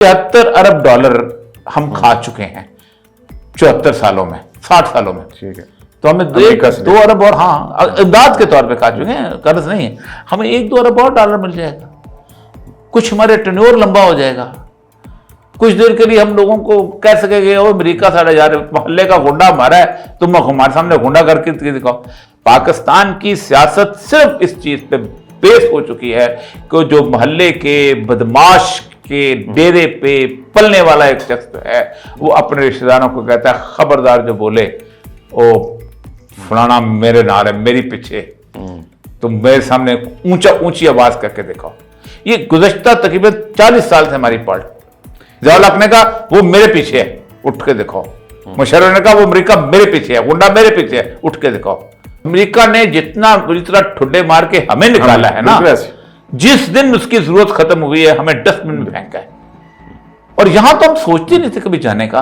$73 अरब हम खा चुके हैं 74 सालों में, 60 सालों में। ठीक है। तो हमें 2 अरब और, हाँ, इमदाद के तौर पे खा चुके हैं, कर्ज नहीं है। हमें 1-2 अरब और डॉलर मिल जाएगा, कुछ हमारे टेन्योर लंबा हो जाएगा। कुछ देर के लिए हम लोगों को कह सकेंगे ओ अमेरिका साढ़े जा रहे, मोहल्ले का गुंडा हमारा है, तुम हमारे सामने गुंडा करके दिखाओ। पाकिस्तान की सियासत सिर्फ इस चीज पे बेस हो चुकी है कि जो मोहल्ले के बदमाश के डेरे पे पलने वाला एक शख्स है, वो अपने रिश्तेदारों को कहता है खबरदार जो बोले ओ फलाना मेरे नाल है, मेरी पीछे, तुम मेरे सामने ऊंची आवाज करके दिखाओ। ये गुज़श्ता तकरीबन 40 साल से हमारी पार्टी, ज़िया-उल-हक ने कहा वो मेरे पीछे है, उठ के दिखाओ। मुशर्रफ ने कहा वो अमेरिका मेरे पीछे है, गुंडा मेरे पीछे है, उठ के दिखाओ। अमेरिका ने जितना बुरी तरह ठुड्डे मार के हमें निकाला है ना, जिस दिन उसकी जरूरत खत्म हुई है हमें डस्टबिन में फेंका है। और यहां तो हम सोचते नहीं थे कभी जाने का।